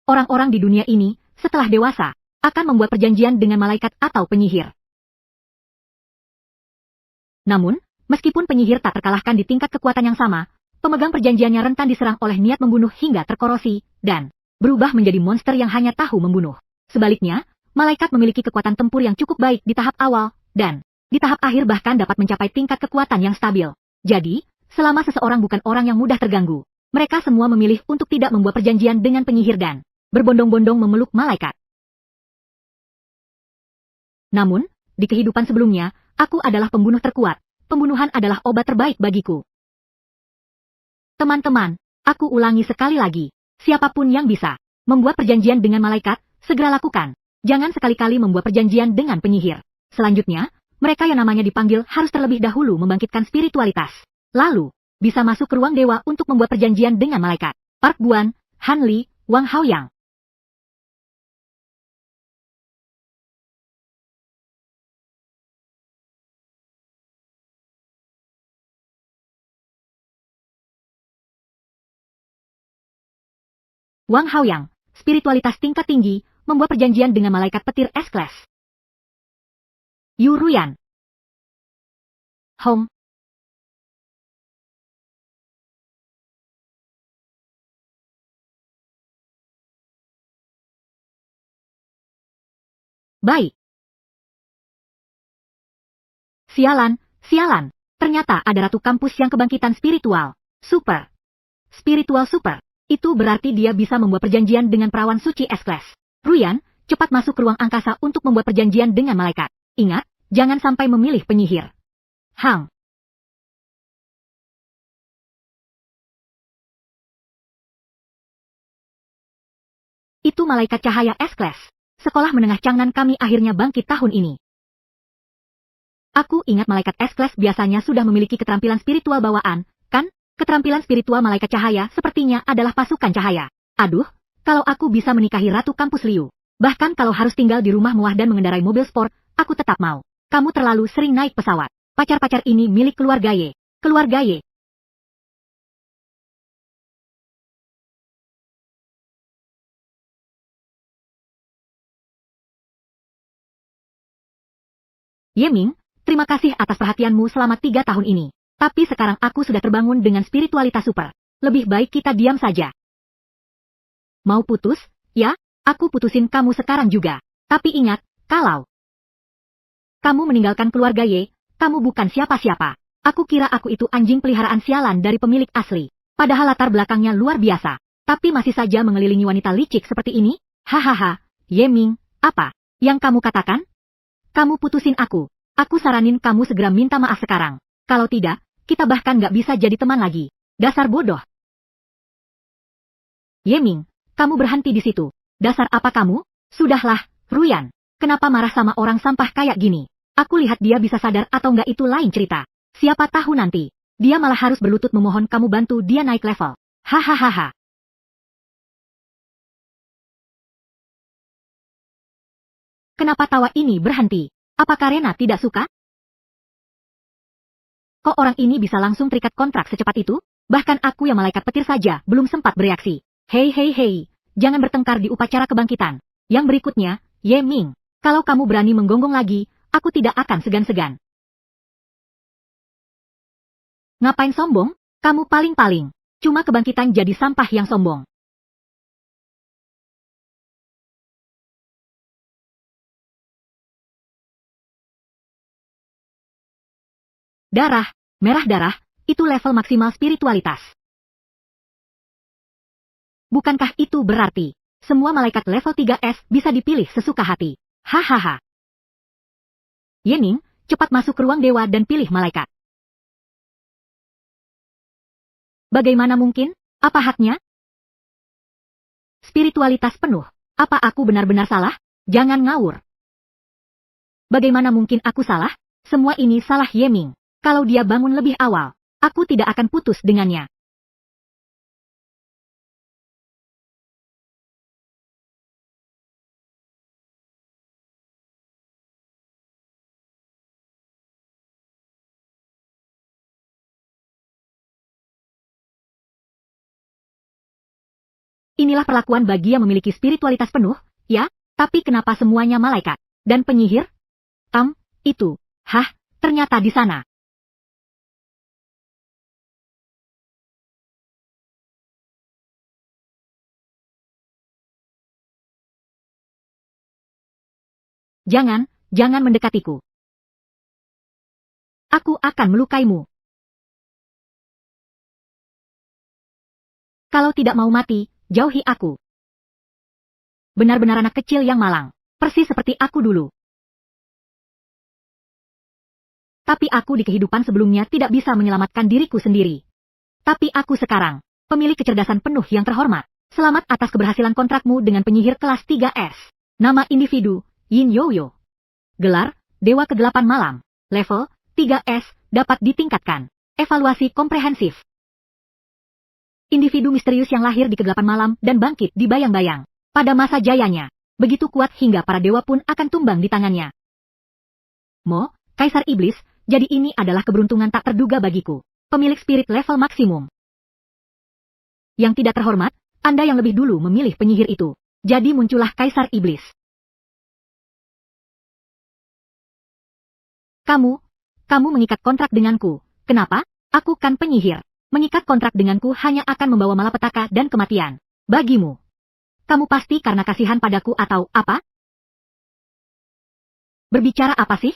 orang-orang di dunia ini, setelah dewasa, akan membuat perjanjian dengan malaikat atau penyihir. Namun, meskipun penyihir tak terkalahkan di tingkat kekuatan yang sama, pemegang perjanjiannya rentan diserang oleh niat membunuh hingga terkorosi, dan berubah menjadi monster yang hanya tahu membunuh. Sebaliknya, malaikat memiliki kekuatan tempur yang cukup baik di tahap awal, dan di tahap akhir bahkan dapat mencapai tingkat kekuatan yang stabil. Jadi, selama seseorang bukan orang yang mudah terganggu, mereka semua memilih untuk tidak membuat perjanjian dengan penyihir dan berbondong-bondong memeluk malaikat. Namun, di kehidupan sebelumnya, aku adalah pembunuh terkuat. Pembunuhan adalah obat terbaik bagiku. Teman-teman, aku ulangi sekali lagi. Siapapun yang bisa membuat perjanjian dengan malaikat, segera lakukan. Jangan sekali-kali membuat perjanjian dengan penyihir. Selanjutnya, mereka yang namanya dipanggil harus terlebih dahulu membangkitkan spiritualitas. Lalu, bisa masuk ke ruang dewa untuk membuat perjanjian dengan malaikat. Park Buan, Han Li, Wang Haoyang. Wang Haoyang, spiritualitas tingkat tinggi, membuat perjanjian dengan malaikat petir S-Class. Yu Ruyan. Hong. Baik. Sialan, sialan. Ternyata ada ratu kampus yang kebangkitan spiritual. Super. Spiritual super. Itu berarti dia bisa membuat perjanjian dengan perawan suci S-Class. Ruyan, cepat masuk ke ruang angkasa untuk membuat perjanjian dengan malaikat. Ingat, jangan sampai memilih penyihir. Hang. Itu malaikat cahaya S-Class. Sekolah menengah Changnan kami akhirnya bangkit tahun ini. Aku ingat malaikat S-Class biasanya sudah memiliki keterampilan spiritual bawaan, kan? Keterampilan spiritual malaikat cahaya sepertinya adalah pasukan cahaya. Aduh, kalau aku bisa menikahi Ratu Kampus Liu. Bahkan kalau harus tinggal di rumah mewah dan mengendarai mobil sport, aku tetap mau. Kamu terlalu sering naik pesawat. Pacar-pacar ini milik keluarga Ye. Keluarga Ye. Yeming, terima kasih atas perhatianmu selama 3 tahun ini. Tapi sekarang aku sudah terbangun dengan spiritualitas super. Lebih baik kita diam saja. Mau putus? Ya, aku putusin kamu sekarang juga. Tapi ingat, kalau kamu meninggalkan keluarga Ye, kamu bukan siapa-siapa. Aku kira aku itu anjing peliharaan sialan dari pemilik asli. Padahal latar belakangnya luar biasa. Tapi masih saja mengelilingi wanita licik seperti ini? Hahaha, Yeming, apa yang kamu katakan? Kamu putusin aku. Aku saranin kamu segera minta maaf sekarang. Kalau tidak, kita bahkan nggak bisa jadi teman lagi. Dasar bodoh. Yeming, kamu berhenti di situ. Dasar apa kamu? Sudahlah, Ruyan. Kenapa marah sama orang sampah kayak gini? Aku lihat dia bisa sadar atau nggak itu lain cerita. Siapa tahu nanti, dia malah harus berlutut memohon kamu bantu dia naik level. Hahaha. Kenapa tawa ini berhenti? Apakah Rena tidak suka? Kok orang ini bisa langsung terikat kontrak secepat itu? Bahkan aku yang malaikat petir saja belum sempat bereaksi. Hei hei hei, jangan bertengkar di upacara kebangkitan. Yang berikutnya, Ye Ming, kalau kamu berani menggonggong lagi, aku tidak akan segan-segan. Ngapain sombong? Kamu paling-paling. Cuma kebangkitan jadi sampah yang sombong. Darah, merah darah, itu level maksimal spiritualitas. Bukankah itu berarti semua malaikat level 3S bisa dipilih sesuka hati? Hahaha. Yening, cepat masuk ke ruang dewa dan pilih malaikat. Bagaimana mungkin? Apa haknya? Spiritualitas penuh. Apa aku benar-benar salah? Jangan ngawur. Bagaimana mungkin aku salah? Semua ini salah Yeming. Kalau dia bangun lebih awal, aku tidak akan putus dengannya. Inilah perlakuan bagi yang memiliki spiritualitas penuh, ya? Tapi kenapa semuanya malaikat? Dan penyihir? Itu. Hah, ternyata di sana. Jangan mendekatiku. Aku akan melukaimu. Kalau tidak mau mati, jauhi aku. Benar-benar anak kecil yang malang. Persis seperti aku dulu. Tapi aku di kehidupan sebelumnya tidak bisa menyelamatkan diriku sendiri. Tapi aku sekarang, pemilik kecerdasan penuh yang terhormat. Selamat atas keberhasilan kontrakmu dengan penyihir kelas 3S. Nama individu, Yin Yoyo. Gelar, Dewa ke-8 Malam. Level, 3S, dapat ditingkatkan. Evaluasi komprehensif. Individu misterius yang lahir di ke-8 malam dan bangkit di bayang-bayang. Pada masa jayanya, begitu kuat hingga para dewa pun akan tumbang di tangannya. Kaisar Iblis, jadi ini adalah keberuntungan tak terduga bagiku. Pemilik spirit level maksimum. Yang tidak terhormat, Anda yang lebih dulu memilih penyihir itu. Jadi muncullah Kaisar Iblis. Kamu mengikat kontrak denganku. Kenapa? Aku kan penyihir. Mengikat kontrak denganku hanya akan membawa malapetaka dan kematian. Bagimu. Kamu pasti karena kasihan padaku atau apa? Berbicara apa sih?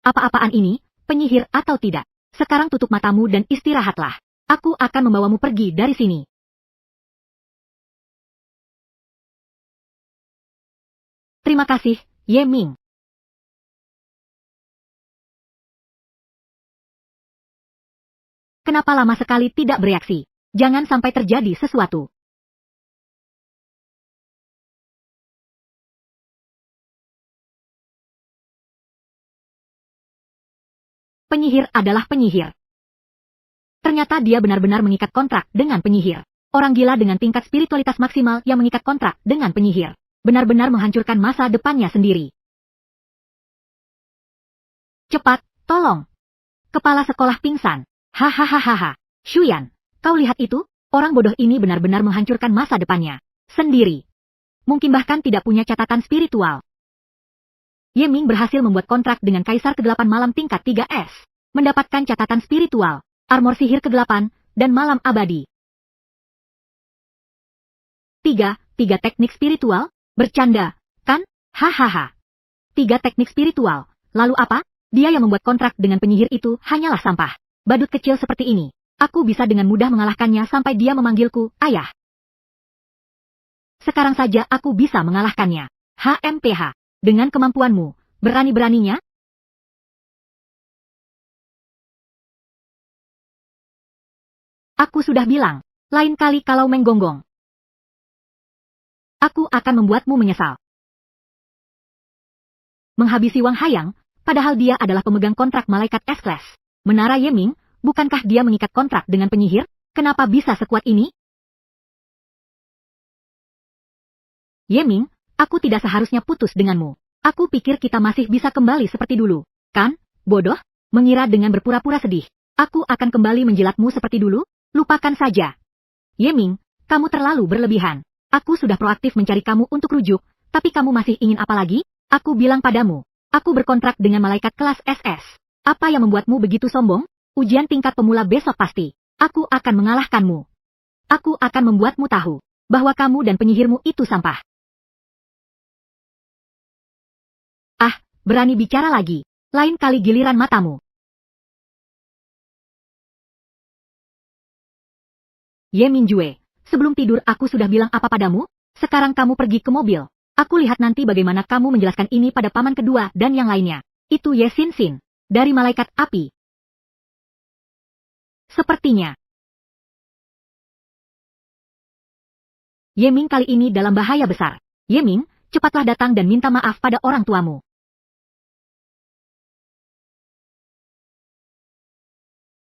Apa-apaan ini, penyihir atau tidak? Sekarang tutup matamu dan istirahatlah. Aku akan membawamu pergi dari sini. Terima kasih, Ye Ming. Kenapa lama sekali tidak bereaksi? Jangan sampai terjadi sesuatu. Penyihir adalah penyihir. Ternyata dia benar-benar mengikat kontrak dengan penyihir. Orang gila dengan tingkat spiritualitas maksimal yang mengikat kontrak dengan penyihir. Benar-benar menghancurkan masa depannya sendiri. Cepat, tolong. Kepala sekolah pingsan. Hahaha. Shuyan, kau lihat itu? Orang bodoh ini benar-benar menghancurkan masa depannya sendiri. Mungkin bahkan tidak punya catatan spiritual. Ye Ming berhasil membuat kontrak dengan Kaisar ke-8 Malam tingkat 3S. Mendapatkan catatan spiritual, armor sihir ke-8, dan malam abadi. 3 teknik spiritual? Bercanda, kan? Hahaha. 3 teknik spiritual. Lalu apa? Dia yang membuat kontrak dengan penyihir itu hanyalah sampah. Badut kecil seperti ini. Aku bisa dengan mudah mengalahkannya sampai dia memanggilku, ayah. Sekarang saja aku bisa mengalahkannya. HMPH. Dengan kemampuanmu, berani-beraninya? Aku sudah bilang, lain kali kalau menggonggong. Aku akan membuatmu menyesal. Menghabisi Wang Hayang, padahal dia adalah pemegang kontrak malaikat S-Class. Menara Ye Ming, bukankah dia mengikat kontrak dengan penyihir? Kenapa bisa sekuat ini? Ye Ming, aku tidak seharusnya putus denganmu. Aku pikir kita masih bisa kembali seperti dulu. Kan, bodoh? Mengira dengan berpura-pura sedih. Aku akan kembali menjilatmu seperti dulu? Lupakan saja. Ye Ming, kamu terlalu berlebihan. Aku sudah proaktif mencari kamu untuk rujuk, tapi kamu masih ingin apa lagi? Aku bilang padamu, aku berkontrak dengan malaikat kelas SS. Apa yang membuatmu begitu sombong? Ujian tingkat pemula besok pasti. Aku akan mengalahkanmu. Aku akan membuatmu tahu bahwa kamu dan penyihirmu itu sampah. Berani bicara lagi. Lain kali giliran matamu. Ye Mingjue, sebelum tidur aku sudah bilang apa padamu? Sekarang kamu pergi ke mobil. Aku lihat nanti bagaimana kamu menjelaskan ini pada paman kedua dan yang lainnya. Itu Ye Xin Xin, dari malaikat api. Sepertinya Ye Ming kali ini dalam bahaya besar. Ye Ming, cepatlah datang dan minta maaf pada orang tuamu.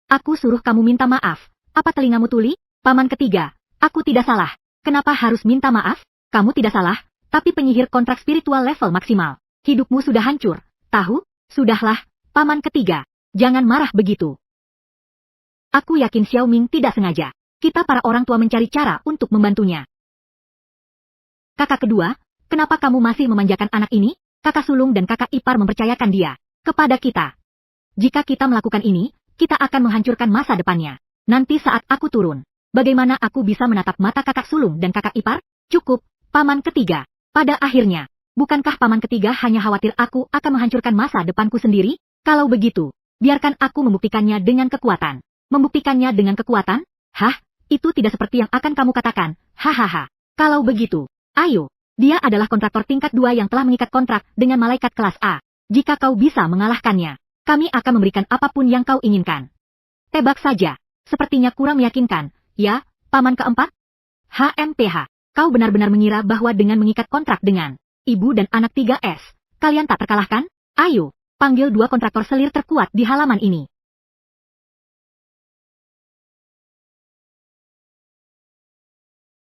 Aku suruh kamu minta maaf. Apa telingamu tuli? Paman ketiga, aku tidak salah. Kenapa harus minta maaf? Kamu tidak salah, tapi penyihir kontrak spiritual level maksimal. Hidupmu sudah hancur. Tahu? Sudahlah, paman ketiga. Jangan marah begitu. Aku yakin Xiao Ming tidak sengaja. Kita para orang tua mencari cara untuk membantunya. Kakak kedua, kenapa kamu masih memanjakan anak ini? Kakak sulung dan kakak ipar mempercayakan dia kepada kita. Jika kita melakukan ini, kita akan menghancurkan masa depannya. Nanti saat aku turun, bagaimana aku bisa menatap mata kakak sulung dan kakak ipar? Cukup, paman ketiga. Pada akhirnya, bukankah paman ketiga hanya khawatir aku akan menghancurkan masa depanku sendiri? Kalau begitu, biarkan aku membuktikannya dengan kekuatan. Membuktikannya dengan kekuatan? Hah? Itu tidak seperti yang akan kamu katakan. Hahaha. Kalau begitu, ayo. Dia adalah kontraktor tingkat 2 yang telah mengikat kontrak dengan malaikat kelas A. Jika kau bisa mengalahkannya, kami akan memberikan apapun yang kau inginkan. Tebak saja. Sepertinya kurang meyakinkan, ya, paman keempat? HMPH. Kau benar-benar mengira bahwa dengan mengikat kontrak dengan ibu dan anak 3S, kalian tak terkalahkan? Ayo, panggil 2 kontraktor selir terkuat di halaman ini.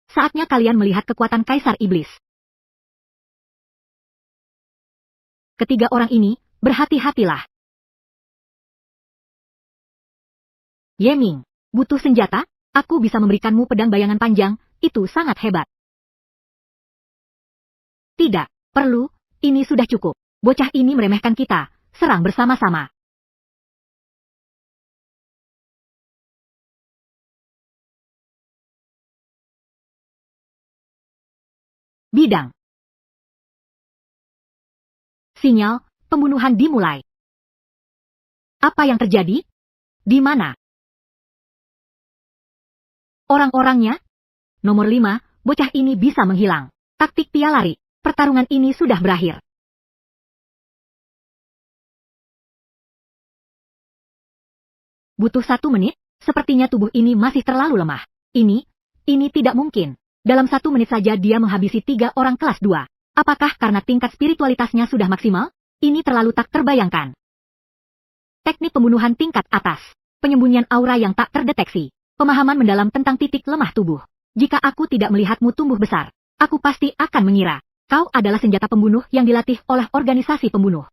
Saatnya kalian melihat kekuatan Kaisar Iblis. Ketiga orang ini, berhati-hatilah. Yeming, butuh senjata? Aku bisa memberikanmu pedang bayangan panjang, itu sangat hebat. Tidak, perlu, ini sudah cukup. Bocah ini meremehkan kita, serang bersama-sama. Bidang. Sinyal, pembunuhan dimulai. Apa yang terjadi? Di mana? Orang-orangnya? Nomor 5, bocah ini bisa menghilang. Taktik Pia lari. Pertarungan ini sudah berakhir. Butuh 1 menit? Sepertinya tubuh ini masih terlalu lemah. Ini tidak mungkin. Dalam 1 menit saja dia menghabisi 3 orang kelas 2. Apakah karena tingkat spiritualitasnya sudah maksimal? Ini terlalu tak terbayangkan. Teknik pembunuhan tingkat atas. Penyembunyian aura yang tak terdeteksi. Pemahaman mendalam tentang titik lemah tubuh. Jika aku tidak melihatmu tumbuh besar, aku pasti akan mengira kau adalah senjata pembunuh yang dilatih oleh organisasi pembunuh.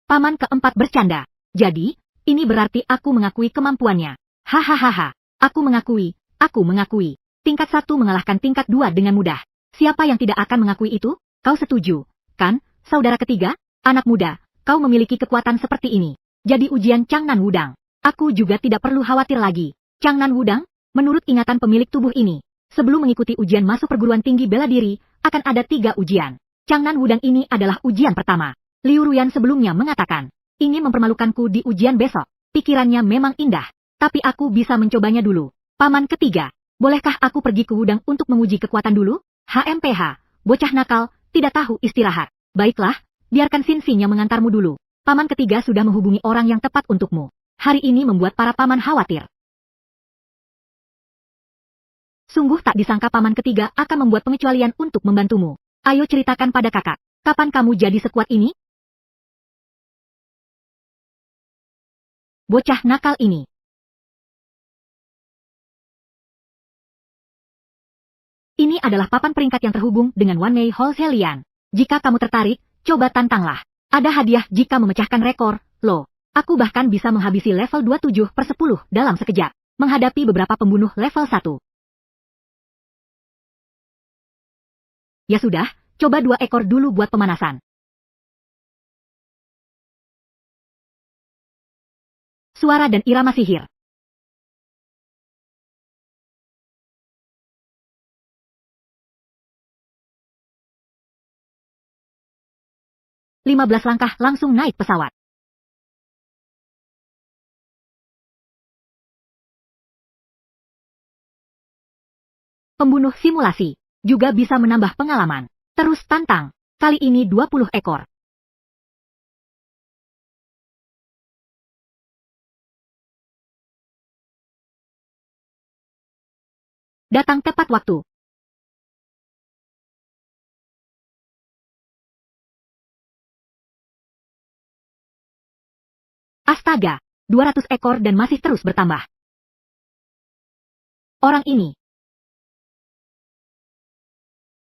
Paman keempat bercanda. Jadi, ini berarti aku mengakui kemampuannya. Hahaha. Aku mengakui. Tingkat 1 mengalahkan tingkat 2 dengan mudah. Siapa yang tidak akan mengakui itu? Kau setuju, kan, saudara ketiga? Anak muda, kau memiliki kekuatan seperti ini. Jadi ujian Changnan Wudang. Aku juga tidak perlu khawatir lagi. Changnan Wudang, menurut ingatan pemilik tubuh ini, sebelum mengikuti ujian masuk perguruan tinggi bela diri, akan ada 3 ujian. Changnan Wudang ini adalah ujian pertama. Liu Ruyan sebelumnya mengatakan, ingin mempermalukanku di ujian besok. Pikirannya memang indah, tapi aku bisa mencobanya dulu. Paman ketiga, bolehkah aku pergi ke Wudang untuk menguji kekuatan dulu? HMPH, bocah nakal, tidak tahu istirahat. Baiklah, biarkan Xin Xin yang mengantarmu dulu. Paman ketiga sudah menghubungi orang yang tepat untukmu. Hari ini membuat para paman khawatir. Sungguh tak disangka paman ketiga akan membuat pengecualian untuk membantumu. Ayo ceritakan pada kakak, kapan kamu jadi sekuat ini? Bocah nakal ini. Ini adalah papan peringkat yang terhubung dengan One Mei Hall Helian. Jika kamu tertarik, coba tantanglah. Ada hadiah jika memecahkan rekor, loh. Aku bahkan bisa menghabisi level 27/10 dalam sekejap, menghadapi beberapa pembunuh level 1. Ya sudah, coba 2 ekor dulu buat pemanasan. Suara dan irama sihir. "15 langkah langsung naik pesawat. Pembunuh simulasi juga bisa menambah pengalaman. Terus tantang, kali ini 20 ekor. Datang tepat waktu. Astaga, 200 ekor dan masih terus bertambah. Orang ini.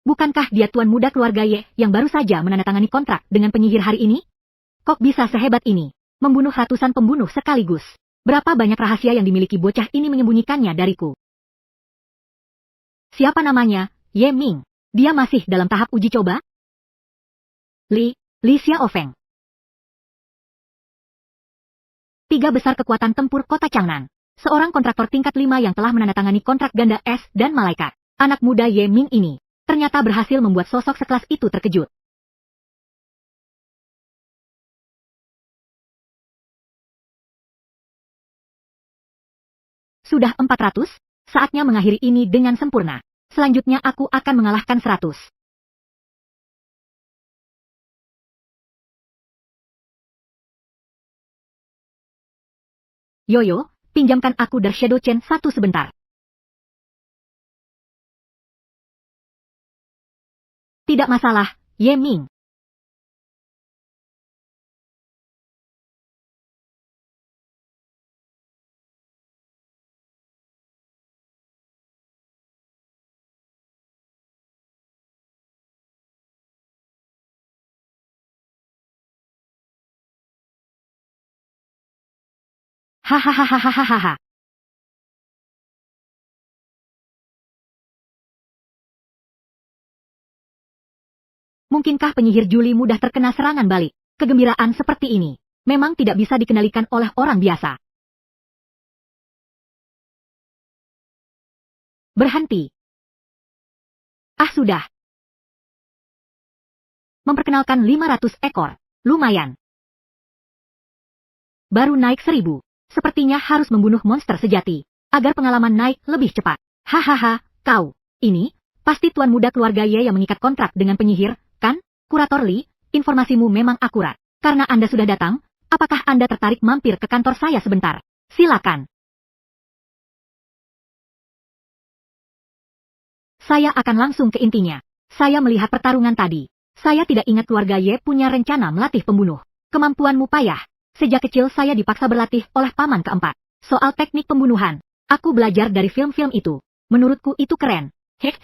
Bukankah dia tuan muda keluarga Ye yang baru saja menandatangani kontrak dengan penyihir hari ini? Kok bisa sehebat ini? Membunuh ratusan pembunuh sekaligus. Berapa banyak rahasia yang dimiliki bocah ini menyembunyikannya dariku. Siapa namanya? Ye Ming. Dia masih dalam tahap uji coba? Li Xiaofeng. 3 besar kekuatan tempur kota Changnan. Seorang kontraktor tingkat 5 yang telah menandatangani kontrak ganda es dan malaikat. Anak muda Ye Ming ini ternyata berhasil membuat sosok sekelas itu terkejut. Sudah 400, saatnya mengakhiri ini dengan sempurna. Selanjutnya aku akan mengalahkan 100. Yoyo, pinjamkan aku dari Shadow Chain 1 sebentar. Tidak masalah, Ye Ming. Hahaha. Mungkinkah penyihir Juli mudah terkena serangan balik? Kegembiraan seperti ini memang tidak bisa dikendalikan oleh orang biasa. Berhenti. Ah sudah. Memperkenalkan 500 ekor. Lumayan. Baru naik 1000. Sepertinya harus membunuh monster sejati, agar pengalaman naik lebih cepat. Hahaha, kau. Ini, pasti tuan muda keluarga Ye yang mengikat kontrak dengan penyihir, kan? Kurator Li, informasimu memang akurat. Karena Anda sudah datang, apakah Anda tertarik mampir ke kantor saya sebentar? Silakan. Saya akan langsung ke intinya. Saya melihat pertarungan tadi. Saya tidak ingat keluarga Ye punya rencana melatih pembunuh. Kemampuanmu payah. Sejak kecil saya dipaksa berlatih oleh paman keempat. Soal teknik pembunuhan, aku belajar dari film-film itu. Menurutku itu keren. Heh.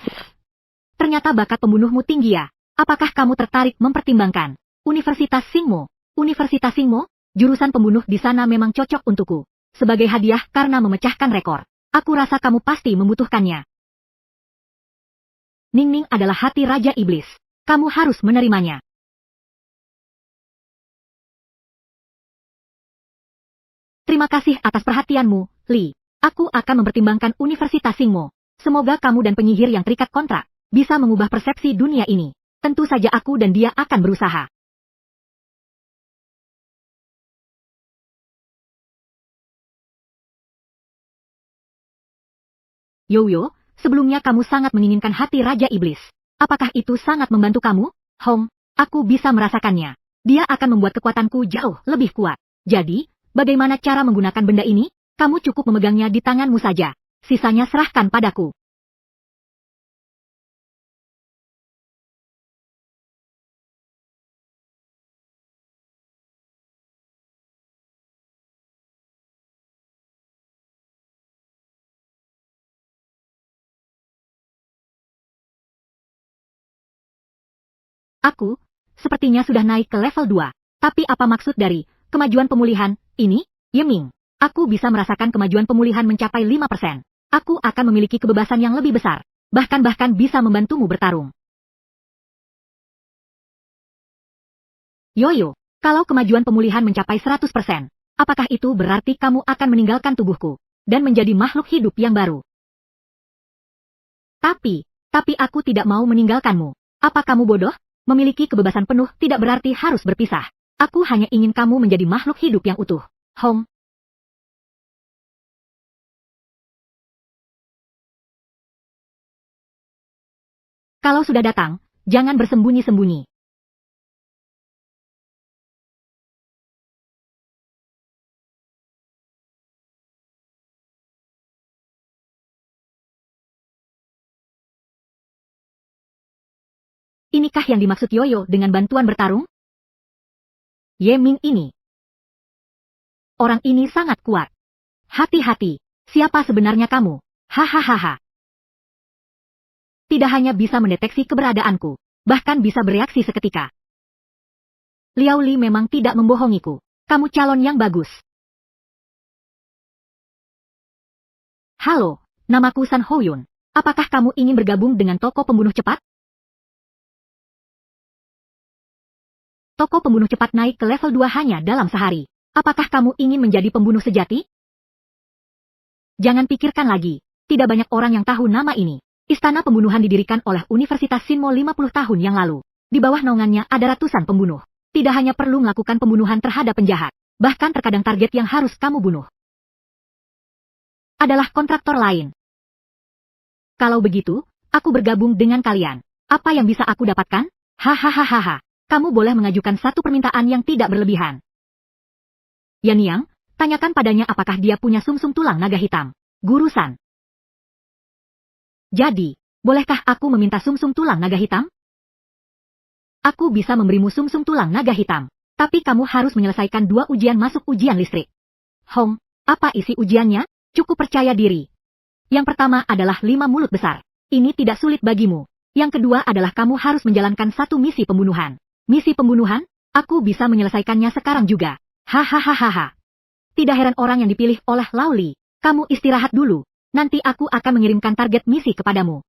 Ternyata bakat pembunuhmu tinggi ya. Apakah kamu tertarik mempertimbangkan Universitas Singmo? Universitas Singmo? Jurusan pembunuh di sana memang cocok untukku. Sebagai hadiah karena memecahkan rekor. Aku rasa kamu pasti membutuhkannya. Ningning adalah hati Raja Iblis. Kamu harus menerimanya. Terima kasih atas perhatianmu, Li. Aku akan mempertimbangkan Universitas Singmo. Semoga kamu dan penyihir yang terikat kontrak bisa mengubah persepsi dunia ini. Tentu saja aku dan dia akan berusaha. Yoyo, sebelumnya kamu sangat menginginkan hati Raja Iblis. Apakah itu sangat membantu kamu? Hong, aku bisa merasakannya. Dia akan membuat kekuatanku jauh lebih kuat. Jadi, bagaimana cara menggunakan benda ini? Kamu cukup memegangnya di tanganmu saja. Sisanya serahkan padaku. Aku, sepertinya sudah naik ke level 2. Tapi apa maksud dari kemajuan pemulihan ini? Ye Ming, aku bisa merasakan kemajuan pemulihan mencapai 5%. Aku akan memiliki kebebasan yang lebih besar. Bahkan bisa membantumu bertarung. Yoyo, kalau kemajuan pemulihan mencapai 100%, apakah itu berarti kamu akan meninggalkan tubuhku dan menjadi makhluk hidup yang baru? Tapi aku tidak mau meninggalkanmu. Apa kamu bodoh? Memiliki kebebasan penuh tidak berarti harus berpisah. Aku hanya ingin kamu menjadi makhluk hidup yang utuh. Hong. Kalau sudah datang, jangan bersembunyi-sembunyi. Inikah yang dimaksud Yoyo dengan bantuan bertarung? Ye Ming ini. Orang ini sangat kuat. Hati-hati, siapa sebenarnya kamu? Hahaha. Tidak hanya bisa mendeteksi keberadaanku, bahkan bisa bereaksi seketika. Liao Li memang tidak membohongiku. Kamu calon yang bagus. Halo, namaku San Hoyun. Apakah kamu ingin bergabung dengan toko pembunuh cepat? Toko pembunuh cepat naik ke level 2 hanya dalam sehari. Apakah kamu ingin menjadi pembunuh sejati? Jangan pikirkan lagi. Tidak banyak orang yang tahu nama ini. Istana pembunuhan didirikan oleh Universitas Shinmo 50 tahun yang lalu. Di bawah naungannya ada ratusan pembunuh. Tidak hanya perlu melakukan pembunuhan terhadap penjahat. Bahkan terkadang target yang harus kamu bunuh adalah kontraktor lain. Kalau begitu, aku bergabung dengan kalian. Apa yang bisa aku dapatkan? Hahaha. Kamu boleh mengajukan satu permintaan yang tidak berlebihan. Yan Yang, tanyakan padanya apakah dia punya sumsum tulang naga hitam. Guru San. Jadi, bolehkah aku meminta sumsum tulang naga hitam? Aku bisa memberimu sumsum tulang naga hitam. Tapi kamu harus menyelesaikan 2 ujian masuk ujian listrik. Hong, apa isi ujiannya? Cukup percaya diri. Yang pertama adalah 5 mulut besar. Ini tidak sulit bagimu. Yang kedua adalah kamu harus menjalankan 1 misi pembunuhan. Misi pembunuhan? Aku bisa menyelesaikannya sekarang juga. Hahaha. Tidak heran orang yang dipilih oleh Lauli. Kamu istirahat dulu. Nanti aku akan mengirimkan target misi kepadamu.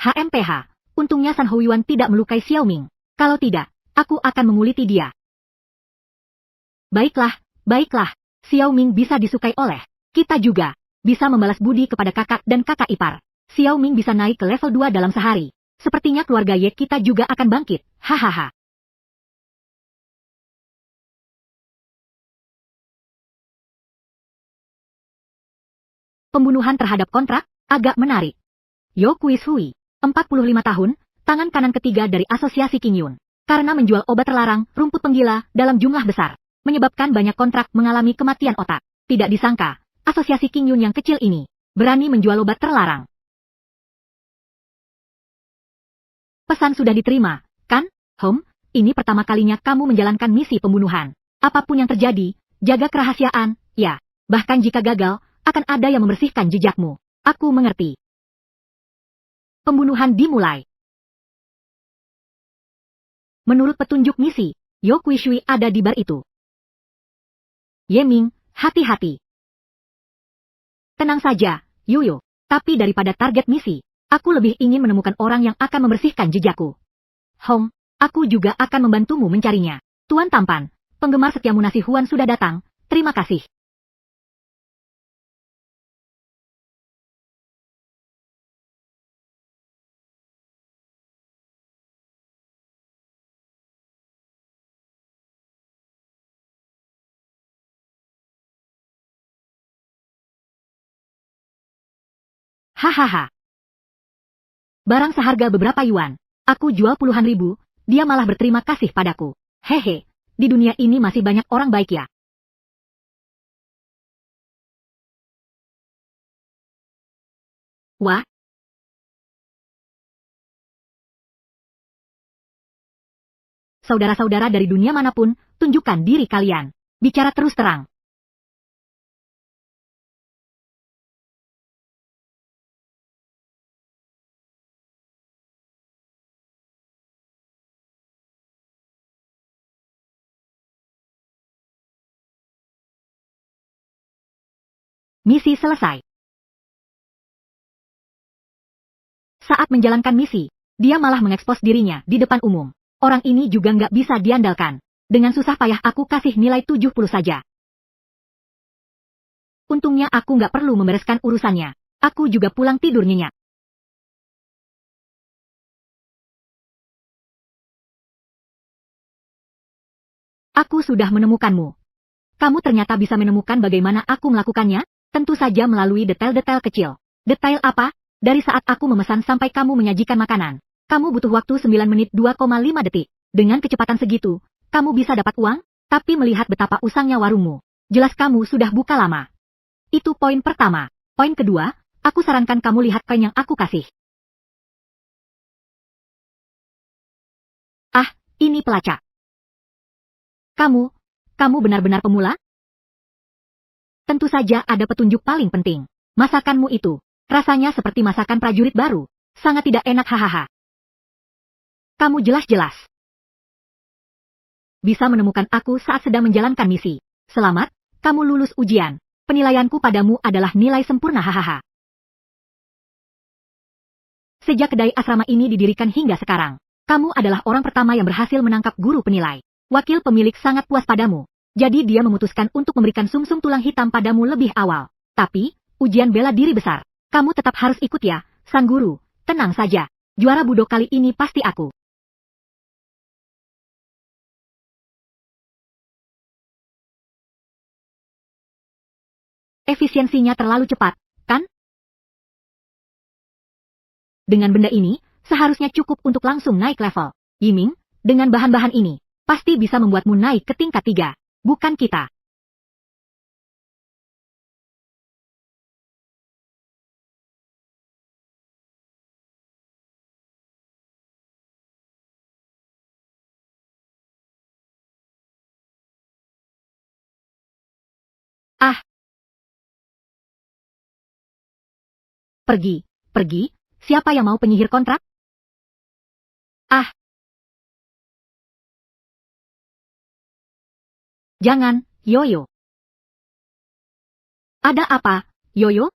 HMPH. Untungnya San Hoyuan tidak melukai Xiaoming. Kalau tidak, aku akan menguliti dia. Baiklah. Xiaoming bisa disukai oleh kita juga. Bisa membalas budi kepada kakak dan kakak ipar. Xiaoming bisa naik ke level 2 dalam sehari. Sepertinya keluarga Ye kita juga akan bangkit. Hahaha. Pembunuhan terhadap kontrak agak menarik. Yo Kuis Hui, 45 tahun, tangan kanan ketiga dari Asosiasi King Yun. Karena menjual obat terlarang, rumput penggila, dalam jumlah besar, menyebabkan banyak kontrak mengalami kematian otak. Tidak disangka, Asosiasi King Yun yang kecil ini, berani menjual obat terlarang. Pesan sudah diterima, kan? Ini pertama kalinya kamu menjalankan misi pembunuhan. Apapun yang terjadi, jaga kerahasiaan, ya. Bahkan jika gagal, akan ada yang membersihkan jejakmu. Aku mengerti. Pembunuhan dimulai. Menurut petunjuk misi, Yo Kuishui ada di bar itu. Yeming, hati-hati. Tenang saja, Yuyo. Tapi daripada target misi, aku lebih ingin menemukan orang yang akan membersihkan jejakku. Hong, aku juga akan membantumu mencarinya. Tuan Tampan, penggemar setiamu Nasi Huan sudah datang, terima kasih. Hahaha. Barang seharga beberapa yuan. Aku jual puluhan ribu, dia malah berterima kasih padaku. Hehe, di dunia ini masih banyak orang baik ya. Wah. Saudara-saudara dari dunia manapun, tunjukkan diri kalian. Bicara terus terang. Misi selesai. Saat menjalankan misi, dia malah mengekspos dirinya di depan umum. Orang ini juga nggak bisa diandalkan. Dengan susah payah aku kasih nilai 70 saja. Untungnya aku nggak perlu membereskan urusannya. Aku juga pulang tidur nyenyak. Aku sudah menemukanmu. Kamu ternyata bisa menemukan bagaimana aku melakukannya? Tentu saja melalui detail-detail kecil. Detail apa? Dari saat aku memesan sampai kamu menyajikan makanan. Kamu butuh waktu 9 menit 2,5 detik. Dengan kecepatan segitu, kamu bisa dapat uang, tapi melihat betapa usangnya warungmu. Jelas kamu sudah buka lama. Itu poin pertama. Poin kedua, aku sarankan kamu lihat koin yang aku kasih. Ah, ini pelacak. Kamu benar-benar pemula? Tentu saja ada petunjuk paling penting. Masakanmu itu, rasanya seperti masakan prajurit baru. Sangat tidak enak hahaha. Kamu jelas-jelas bisa menemukan aku saat sedang menjalankan misi. Selamat, kamu lulus ujian. Penilaianku padamu adalah nilai sempurna hahaha. Sejak kedai asrama ini didirikan hingga sekarang, kamu adalah orang pertama yang berhasil menangkap guru penilai. Wakil pemilik sangat puas padamu. Jadi dia memutuskan untuk memberikan sumsum tulang hitam padamu lebih awal. Tapi, ujian bela diri besar. Kamu tetap harus ikut ya, sang guru. Tenang saja. Juara budo kali ini pasti aku. Efisiensinya terlalu cepat, kan? Dengan benda ini, seharusnya cukup untuk langsung naik level. Yiming, dengan bahan-bahan ini, pasti bisa membuatmu naik ke tingkat 3. Bukan kita. Ah, pergi, pergi, siapa yang mau penyihir kontrak? Ah, jangan, Yoyo. Ada apa, Yoyo?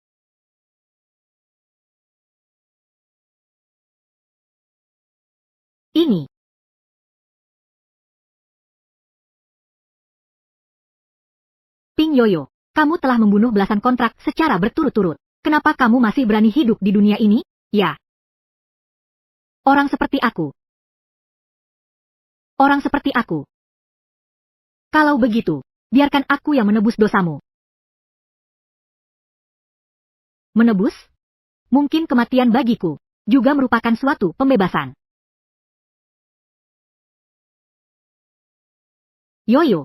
Ini. Ping Yoyo, kamu telah membunuh belasan kontrak secara berturut-turut. Kenapa kamu masih berani hidup di dunia ini? Ya. Orang seperti aku. Orang seperti aku. Kalau begitu, biarkan aku yang menebus dosamu. Menebus? Mungkin kematian bagiku juga merupakan suatu pembebasan. Yoyo.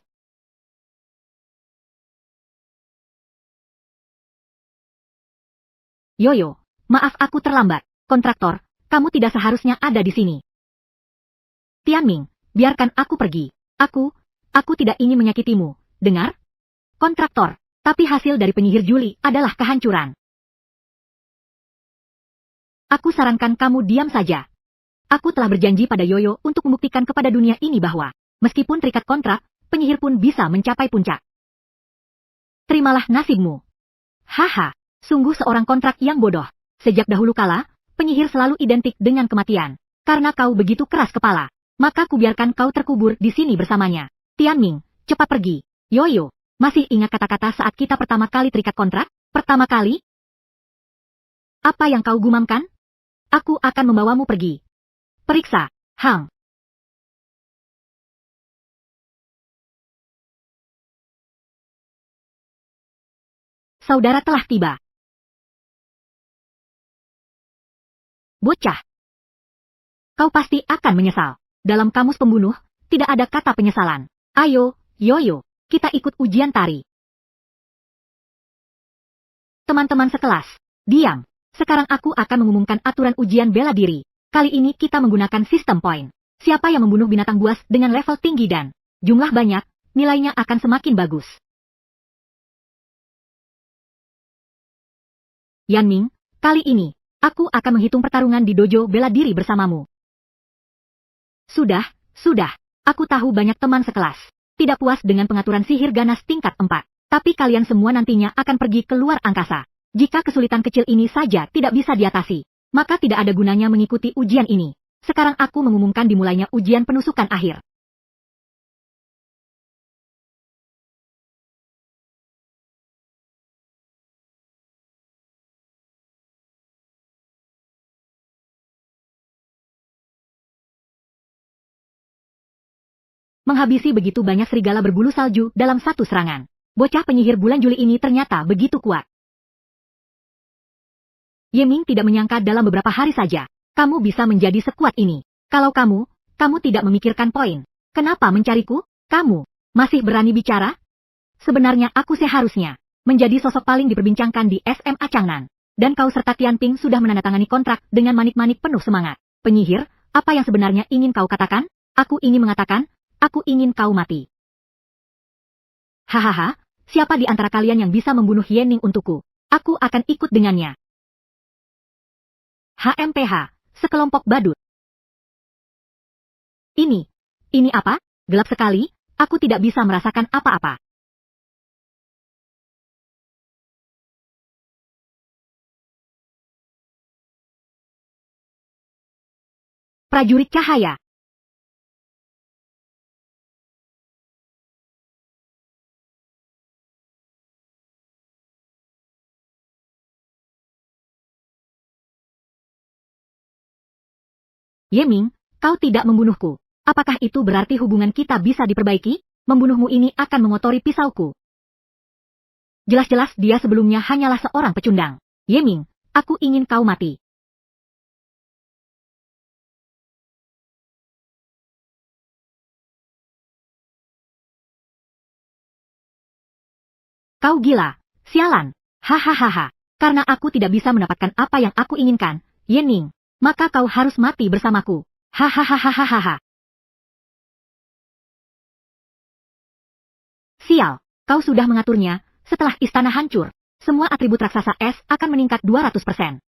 Yoyo, maaf aku terlambat. Kontraktor, kamu tidak seharusnya ada di sini. Tianming, biarkan aku pergi. Aku tidak ingin menyakitimu. Dengar? Kontraktor, tapi hasil dari penyihir Juli adalah kehancuran. Aku sarankan kamu diam saja. Aku telah berjanji pada Yoyo untuk membuktikan kepada dunia ini bahwa, meskipun terikat kontrak, penyihir pun bisa mencapai puncak. Terimalah nasibmu. Haha, sungguh seorang kontrak yang bodoh. Sejak dahulu kala, penyihir selalu identik dengan kematian. Karena kau begitu keras kepala, maka kubiarkan kau terkubur di sini bersamanya. Tianming, cepat pergi. Yoyo, masih ingat kata-kata saat kita pertama kali terikat kontrak? Pertama kali? Apa yang kau gumamkan? Aku akan membawamu pergi. Periksa, Hang. Saudara telah tiba. Bocah. Kau pasti akan menyesal. Dalam kamus pembunuh, tidak ada kata penyesalan. Ayo, Yoyo, kita ikut ujian tari. Teman-teman sekelas, diam. Sekarang aku akan mengumumkan aturan ujian bela diri. Kali ini kita menggunakan sistem poin. Siapa yang membunuh binatang buas dengan level tinggi dan jumlah banyak, nilainya akan semakin bagus. Yanming, kali ini, aku akan menghitung pertarungan di dojo bela diri bersamamu. Sudah. Aku tahu banyak teman sekelas tidak puas dengan pengaturan sihir ganas tingkat 4. Tapi kalian semua nantinya akan pergi ke luar angkasa. Jika kesulitan kecil ini saja tidak bisa diatasi, maka tidak ada gunanya mengikuti ujian ini. Sekarang aku mengumumkan dimulainya ujian penusukan akhir. Menghabisi begitu banyak serigala berbulu salju dalam satu serangan. Bocah penyihir bulan Juli ini ternyata begitu kuat. Yiming tidak menyangka dalam beberapa hari saja, kamu bisa menjadi sekuat ini. Kalau kamu tidak memikirkan poin. Kenapa mencariku? Kamu masih berani bicara? Sebenarnya aku seharusnya menjadi sosok paling diperbincangkan di SMA Changnan. Dan kau serta Tianping sudah menandatangani kontrak dengan manik-manik penuh semangat. Penyihir, apa yang sebenarnya ingin kau katakan? Aku ingin mengatakan, aku ingin kau mati. Hahaha, siapa di antara kalian yang bisa membunuh Yening untukku? Aku akan ikut dengannya. HMPH, sekelompok badut. Ini apa? Gelap sekali, aku tidak bisa merasakan apa-apa. prajurit cahaya. Yeming, kau tidak membunuhku. Apakah itu berarti hubungan kita bisa diperbaiki? Membunuhmu ini akan mengotori pisauku. Jelas-jelas dia sebelumnya hanyalah seorang pecundang. Yeming, aku ingin kau mati. Kau gila, sialan. Hahaha. Karena aku tidak bisa mendapatkan apa yang aku inginkan, Yening, maka kau harus mati bersamaku. Hahaha. Sial, kau sudah mengaturnya. Setelah istana hancur, semua atribut raksasa es akan meningkat 200%.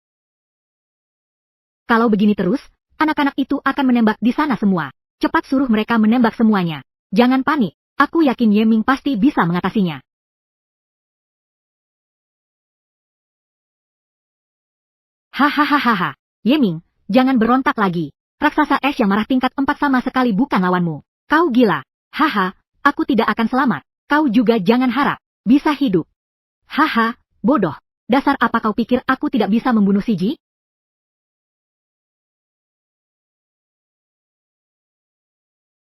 Kalau begini terus, anak-anak itu akan menembak di sana semua. Cepat suruh mereka menembak semuanya. Jangan panik, aku yakin Yeming pasti bisa mengatasinya. Hahaha. Yeming, jangan berontak lagi. Raksasa es yang marah tingkat 4 sama sekali bukan lawanmu. Kau gila. Haha, aku tidak akan selamat. Kau juga jangan harap bisa hidup. Haha, bodoh. Dasar apa kau pikir aku tidak bisa membunuh si Ji?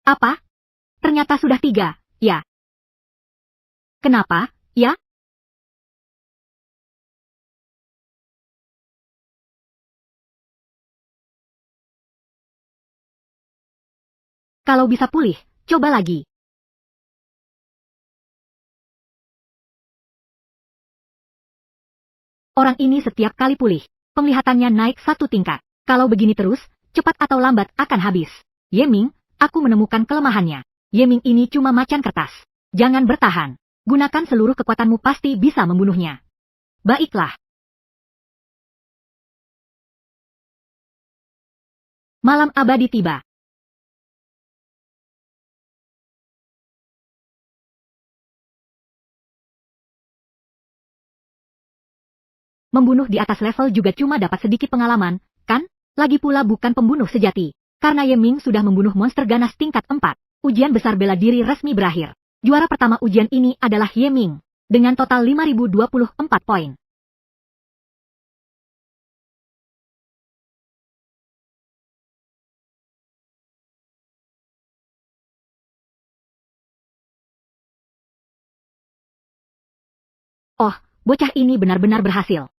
Apa? Ternyata sudah 3, ya. Kenapa, ya? Kalau bisa pulih, coba lagi. Orang ini setiap kali pulih, penglihatannya naik 1 tingkat. Kalau begini terus, cepat atau lambat akan habis. Yeming, aku menemukan kelemahannya. Yeming ini cuma macan kertas. Jangan bertahan. Gunakan seluruh kekuatanmu pasti bisa membunuhnya. Baiklah. Malam abadi tiba. Membunuh di atas level juga cuma dapat sedikit pengalaman, kan? Lagi pula bukan pembunuh sejati. Karena Yeming sudah membunuh monster ganas tingkat 4, ujian besar bela diri resmi berakhir. Juara pertama ujian ini adalah Yeming, dengan total 5024 poin. Oh, bocah ini benar-benar berhasil.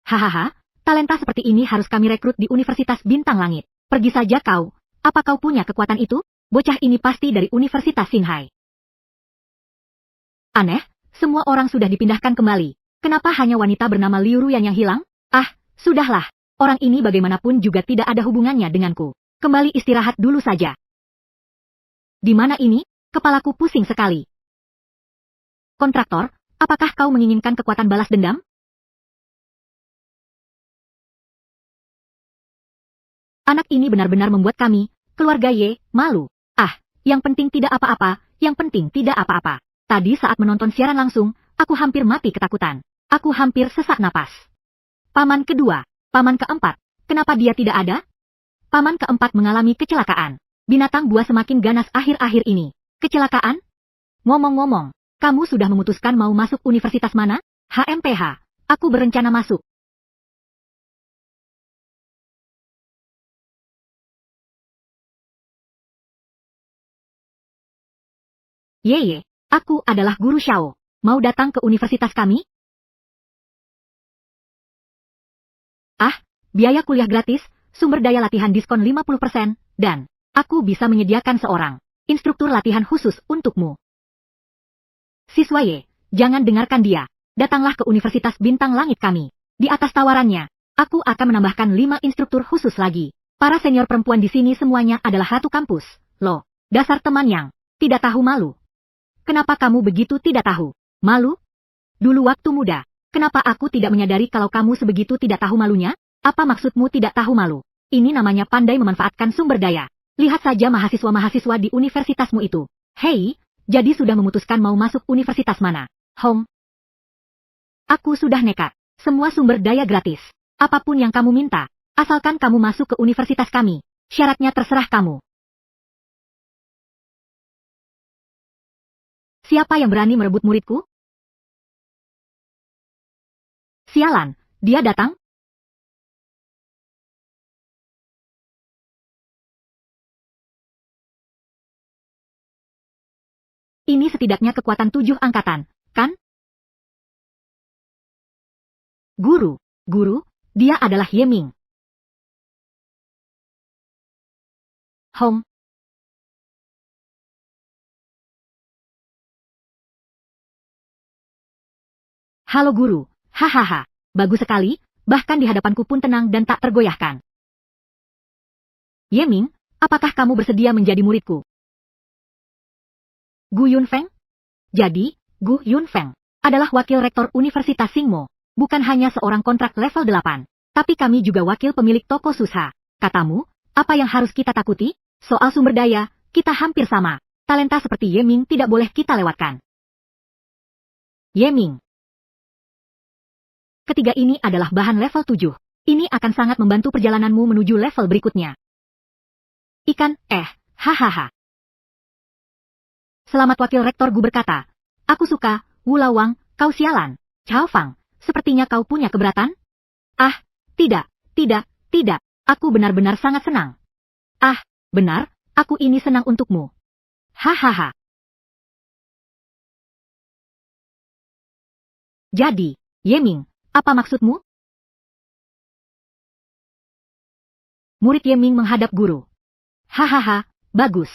Hahaha, talenta seperti ini harus kami rekrut di Universitas Bintang Langit. Pergi saja kau. Apa kau punya kekuatan itu? Bocah ini pasti dari Universitas Xinhai. Aneh, semua orang sudah dipindahkan kembali. Kenapa hanya wanita bernama Liu Ruyan yang hilang? Ah, sudahlah. Orang ini bagaimanapun juga tidak ada hubungannya denganku. Kembali istirahat dulu saja. Di mana ini? Kepalaku pusing sekali. Kontraktor, apakah kau menginginkan kekuatan balas dendam? Anak ini benar-benar membuat kami, keluarga Ye, malu. Ah, yang penting tidak apa-apa, yang penting tidak apa-apa. Tadi saat menonton siaran langsung, aku hampir mati ketakutan. Aku hampir sesak napas. Paman kedua, paman keempat, kenapa dia tidak ada? Paman keempat mengalami kecelakaan. Binatang buas semakin ganas akhir-akhir ini. Kecelakaan? Ngomong-ngomong, kamu sudah memutuskan mau masuk universitas mana? HMPH, aku berencana masuk. Yeye, aku adalah guru Xiao. Mau datang ke universitas kami? Ah, biaya kuliah gratis, sumber daya latihan diskon 50%, dan aku bisa menyediakan seorang instruktur latihan khusus untukmu. Siswa Ye, jangan dengarkan dia. Datanglah ke Universitas Bintang Langit kami. Di atas tawarannya, aku akan menambahkan 5 instruktur khusus lagi. Para senior perempuan di sini semuanya adalah ratu kampus. Loh, dasar teman yang tidak tahu malu. Kenapa kamu begitu tidak tahu malu? Dulu waktu muda, kenapa aku tidak menyadari kalau kamu sebegitu tidak tahu malunya? Apa maksudmu tidak tahu malu? Ini namanya pandai memanfaatkan sumber daya. Lihat saja mahasiswa-mahasiswa di universitasmu itu. Hei, jadi sudah memutuskan mau masuk universitas mana? Hong. Aku sudah nekat. Semua sumber daya gratis. Apapun yang kamu minta, Asalkan kamu masuk ke universitas kami. Syaratnya terserah kamu. Siapa yang berani merebut muridku? Sialan, dia datang? Ini setidaknya kekuatan 7 angkatan, kan? Guru, dia adalah Yeming. Hong. Halo guru, hahaha, bagus sekali, bahkan di hadapanku pun tenang dan tak tergoyahkan. Yeming, apakah kamu bersedia menjadi muridku? Gu Yunfeng? Jadi, Gu Yunfeng adalah wakil rektor Universitas Singmo, bukan hanya seorang kontrak level 8, tapi kami juga wakil pemilik toko Susha. Katamu, apa yang harus kita takuti? Soal sumber daya, kita hampir sama. Talenta seperti Yeming tidak boleh kita lewatkan. Yeming. Ketiga ini adalah bahan level 7. Ini akan sangat membantu perjalananmu menuju level berikutnya. Ikan, hahaha. Selamat wakil rektor Gu berkata. Aku suka, Wu Lawang, kau sialan. Chao Fang, sepertinya kau punya keberatan? Ah, tidak. Aku benar-benar sangat senang. Ah, benar, aku ini senang untukmu. Hahaha. Jadi, Yeming, apa maksudmu? Murid Yeming menghadap guru. Hahaha, bagus.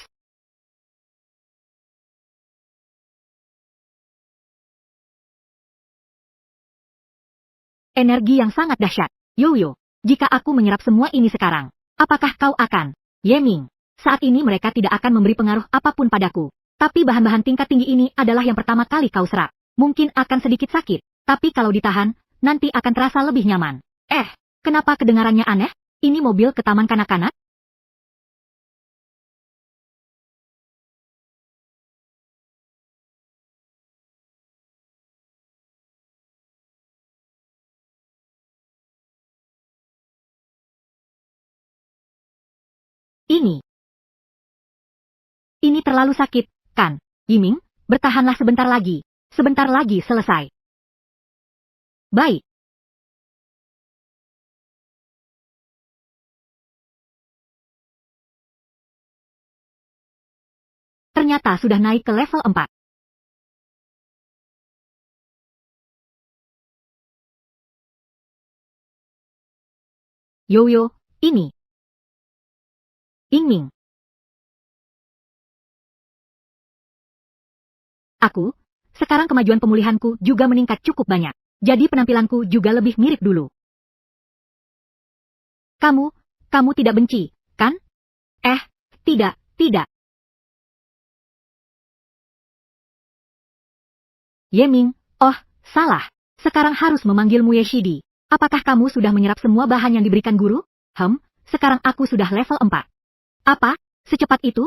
Energi yang sangat dahsyat. Yo, jika aku menyerap semua ini sekarang, apakah kau akan? Yeming, saat ini mereka tidak akan memberi pengaruh apapun padaku. Tapi bahan-bahan tingkat tinggi ini adalah yang pertama kali kau serap. Mungkin akan sedikit sakit, tapi kalau ditahan, nanti akan terasa lebih nyaman. Kenapa kedengarannya aneh? Ini mobil ke taman kanak-kanak? Ini terlalu sakit, kan? Yiming, bertahanlah sebentar lagi. Sebentar lagi selesai. Baik. Ternyata sudah naik ke level 4. Yo, ini. Yingming. Sekarang kemajuan pemulihanku juga meningkat cukup banyak. Jadi penampilanku juga lebih mirip dulu. Kamu tidak benci, kan? Tidak. Yeming, oh, salah. Sekarang harus memanggilmu Yeshidi. Apakah kamu sudah menyerap semua bahan yang diberikan guru? Sekarang aku sudah level 4. Apa? Secepat itu?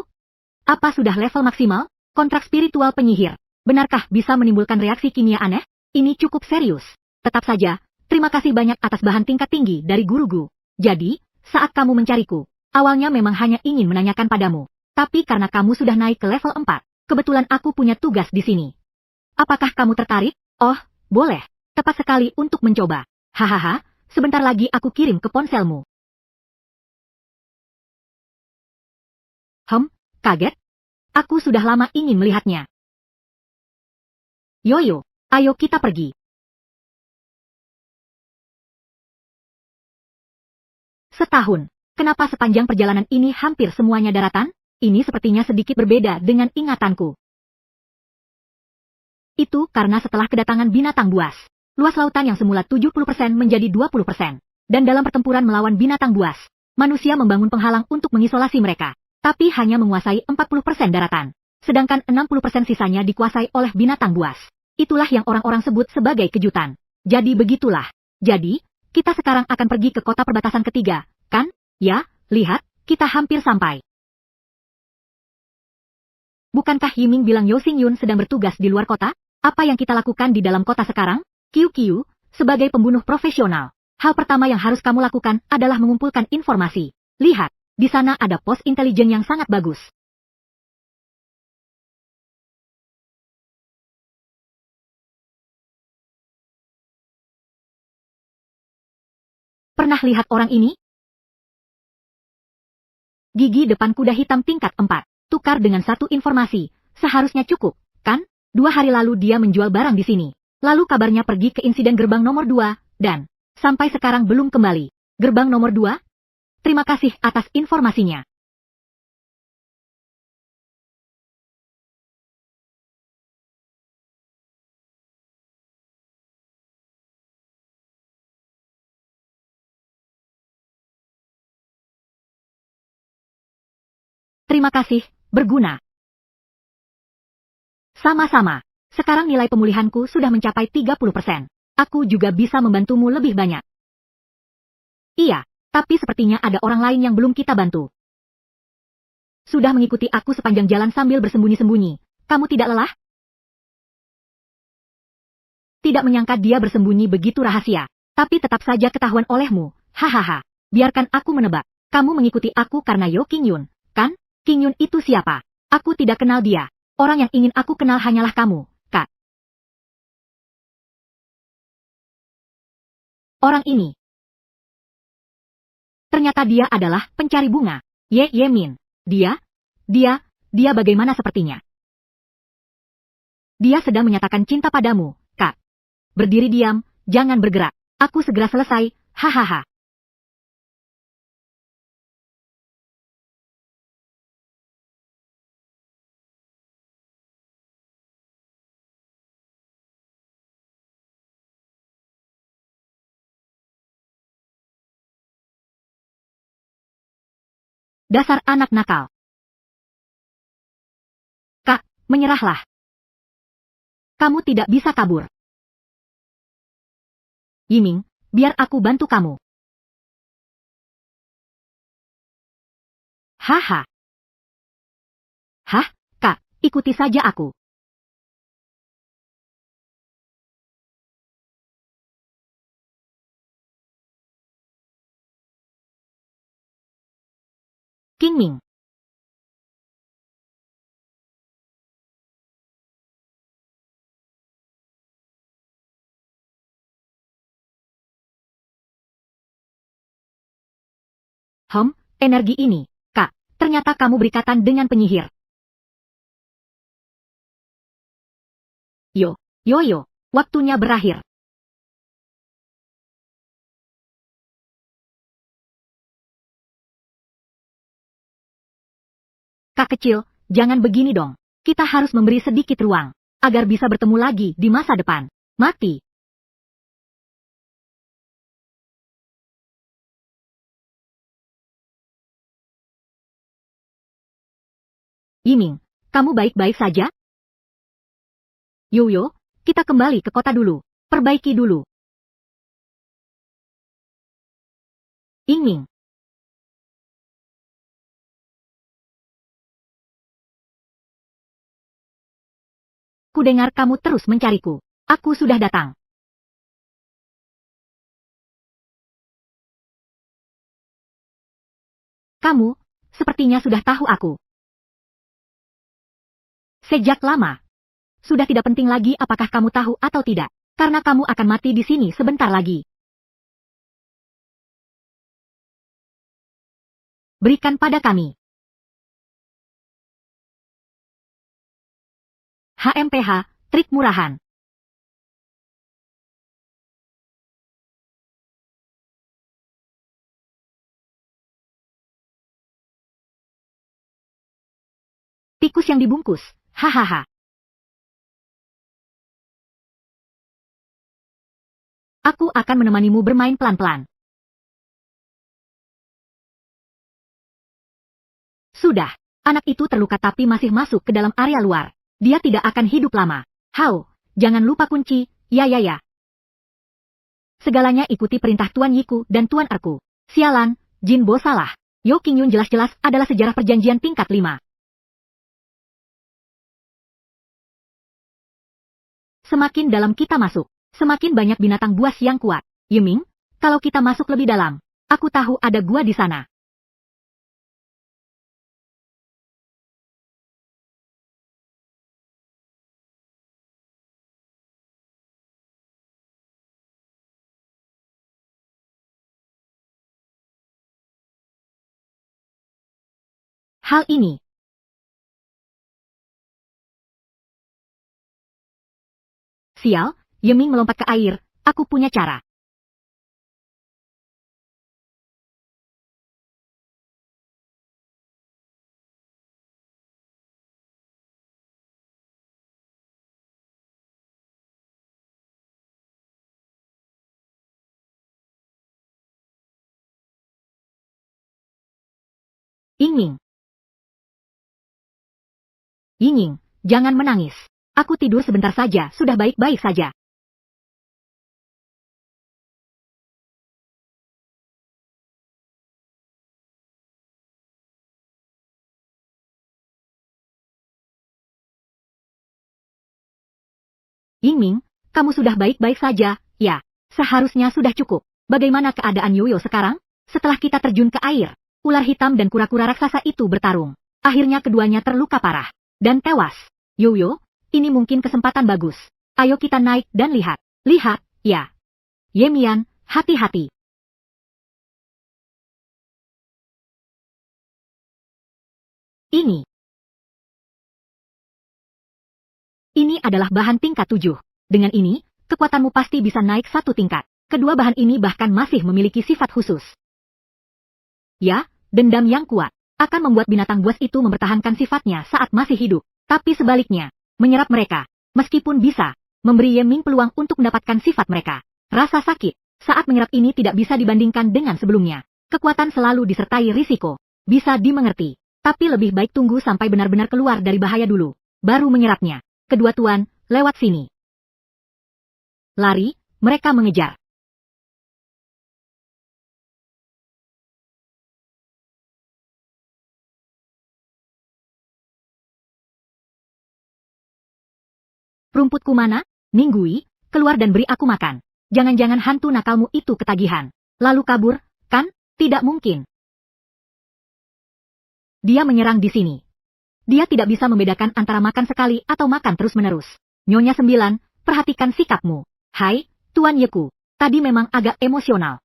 Apa sudah level maksimal? Kontrak spiritual penyihir. Benarkah bisa menimbulkan reaksi kimia aneh? Ini cukup serius. Tetap saja, terima kasih banyak atas bahan tingkat tinggi dari guruku. Jadi, saat kamu mencariku, awalnya memang hanya ingin menanyakan padamu. Tapi karena kamu sudah naik ke level 4, kebetulan aku punya tugas di sini. Apakah kamu tertarik? Oh, boleh. Tepat sekali untuk mencoba. Hahaha, sebentar lagi aku kirim ke ponselmu. Kaget? Aku sudah lama ingin melihatnya. Yo, ayo kita pergi. Setahun. Kenapa sepanjang perjalanan ini hampir semuanya daratan? Ini sepertinya sedikit berbeda dengan ingatanku. Itu karena setelah kedatangan binatang buas, luas lautan yang semula 70% menjadi 20%. Dan dalam pertempuran melawan binatang buas, manusia membangun penghalang untuk mengisolasi mereka. Tapi hanya menguasai 40% daratan. Sedangkan 60% sisanya dikuasai oleh binatang buas. Itulah yang orang-orang sebut sebagai kejutan. Jadi begitulah. Jadi, kita sekarang akan pergi ke kota perbatasan ketiga, kan? Ya, lihat, kita hampir sampai. Bukankah Yiming bilang Yo Xingyun sedang bertugas di luar kota? Apa yang kita lakukan di dalam kota sekarang? Kiu, sebagai pembunuh profesional, Hal pertama yang harus kamu lakukan adalah mengumpulkan informasi. Lihat, di sana ada pos intelijen yang sangat bagus. Pernah lihat orang ini? Gigi depan kuda hitam tingkat 4. Tukar dengan satu informasi. Seharusnya cukup, kan? 2 hari lalu dia menjual barang di sini. Lalu kabarnya pergi ke insiden gerbang nomor 2, dan sampai sekarang belum kembali. Gerbang nomor 2? Terima kasih atas informasinya. Terima kasih, berguna. Sama-sama. Sekarang nilai pemulihanku sudah mencapai 30%. Aku juga bisa membantumu lebih banyak. Iya, tapi sepertinya ada orang lain yang belum kita bantu. Sudah mengikuti aku sepanjang jalan sambil bersembunyi-sembunyi. Kamu tidak lelah? Tidak menyangka dia bersembunyi begitu rahasia. Tapi tetap saja ketahuan olehmu. Hahaha. Biarkan aku menebak. Kamu mengikuti aku karena Yo King Yun, kan? King Yun itu siapa? Aku tidak kenal dia. Orang yang ingin aku kenal hanyalah kamu, Kak. Orang ini. Ternyata dia adalah pencari bunga. Ye Min. Dia bagaimana sepertinya? Dia sedang menyatakan cinta padamu, Kak. Berdiri diam, jangan bergerak. Aku segera selesai, hahaha. Dasar anak nakal. Kak, menyerahlah. Kamu tidak bisa kabur. Yiming, biar aku bantu kamu. Haha. Hah, Kak, ikuti saja aku. King Ming. Energi ini, Kak, ternyata kamu berikatan dengan penyihir. Yo, waktunya berakhir. Kak kecil, jangan begini dong. Kita harus memberi sedikit ruang, agar bisa bertemu lagi di masa depan. Mati. Yiming, kamu baik-baik saja? Yo, kita kembali ke kota dulu. Perbaiki dulu. Yiming. Kudengar kamu terus mencariku. Aku sudah datang. Kamu, sepertinya sudah tahu aku. Sejak lama. Sudah tidak penting lagi apakah kamu tahu atau tidak. Karena kamu akan mati di sini sebentar lagi. Berikan pada kami. HMPH, trik murahan. Tikus yang dibungkus, hahaha. Aku akan menemanimu bermain pelan-pelan. Sudah, anak itu terluka tapi masih masuk ke dalam area luar. Dia tidak akan hidup lama. Jangan lupa kunci, ya. Segalanya ikuti perintah Tuan Yiku dan Tuan Erku. Sialan, Jinbo salah. Yo King Yun jelas-jelas adalah sejarah perjanjian tingkat 5. Semakin dalam kita masuk, semakin banyak binatang buas yang kuat. Yiming, Kalau kita masuk lebih dalam, aku tahu ada gua di sana. Hal ini. Sial, Yeming melompat ke air, aku punya cara. Yingning. Yingning, jangan menangis. Aku tidur sebentar saja, sudah baik-baik saja. Yingning, kamu sudah baik-baik saja, ya. Seharusnya sudah cukup. Bagaimana keadaan Yoyo sekarang? Setelah kita terjun ke air, ular hitam dan kura-kura raksasa itu bertarung. Akhirnya keduanya terluka parah dan tewas. Yoyo, ini mungkin kesempatan bagus. Ayo kita naik dan lihat. Lihat, ya. Yemian, hati-hati. Ini. Ini adalah bahan tingkat 7. Dengan ini, kekuatanmu pasti bisa naik satu tingkat. Kedua bahan ini bahkan masih memiliki sifat khusus. Ya, dendam yang kuat akan membuat binatang buas itu mempertahankan sifatnya saat masih hidup. Tapi sebaliknya, menyerap mereka, meskipun bisa, memberi Yeming peluang untuk mendapatkan sifat mereka. Rasa sakit saat menyerap ini tidak bisa dibandingkan dengan sebelumnya. Kekuatan selalu disertai risiko. Bisa dimengerti. Tapi lebih baik tunggu sampai benar-benar keluar dari bahaya dulu, baru menyerapnya. Kedua tuan, lewat sini. Lari, mereka mengejar. Rumputku mana? Ninggui, keluar dan beri aku makan. Jangan-jangan hantu nakalmu itu ketagihan. Lalu kabur, kan? Tidak mungkin. Dia menyerang di sini. Dia tidak bisa membedakan antara makan sekali atau makan terus-menerus. Nyonya 9, perhatikan sikapmu. Hai, Tuan Yeku. Tadi memang agak emosional.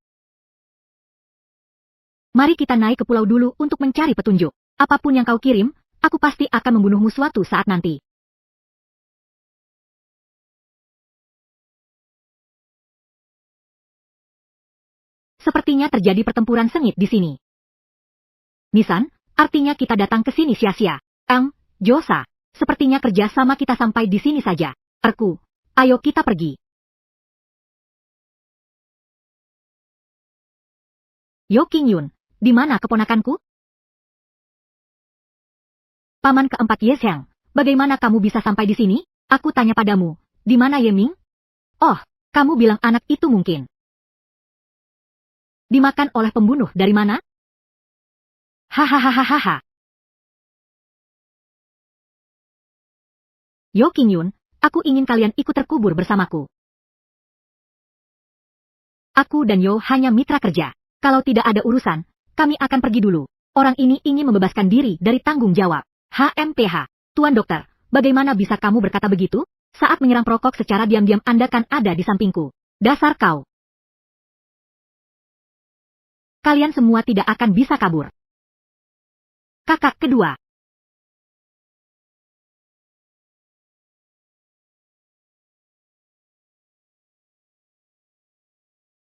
Mari kita naik ke pulau dulu untuk mencari petunjuk. Apapun yang kau kirim, aku pasti akan membunuhmu suatu saat nanti. Sepertinya terjadi pertempuran sengit di sini. Nisan, artinya kita datang ke sini sia-sia. Josa, sepertinya kerja sama kita sampai di sini saja. Erku, ayo kita pergi. Yo Qingyun, di mana keponakanku? Paman keempat Yesheng, bagaimana kamu bisa sampai di sini? Aku tanya padamu, di mana Yeming? Oh, kamu bilang anak itu mungkin dimakan oleh pembunuh dari mana? Hahaha. Yo Qingyun, aku ingin kalian ikut terkubur bersamaku. Aku dan Yo hanya mitra kerja. Kalau tidak ada urusan, kami akan pergi dulu. Orang ini ingin membebaskan diri dari tanggung jawab. HMPH, Tuan Dokter, bagaimana bisa kamu berkata begitu? Saat menyerang perokok secara diam-diam Anda kan ada di sampingku. Dasar kau. Kalian semua tidak akan bisa kabur. Kakak kedua.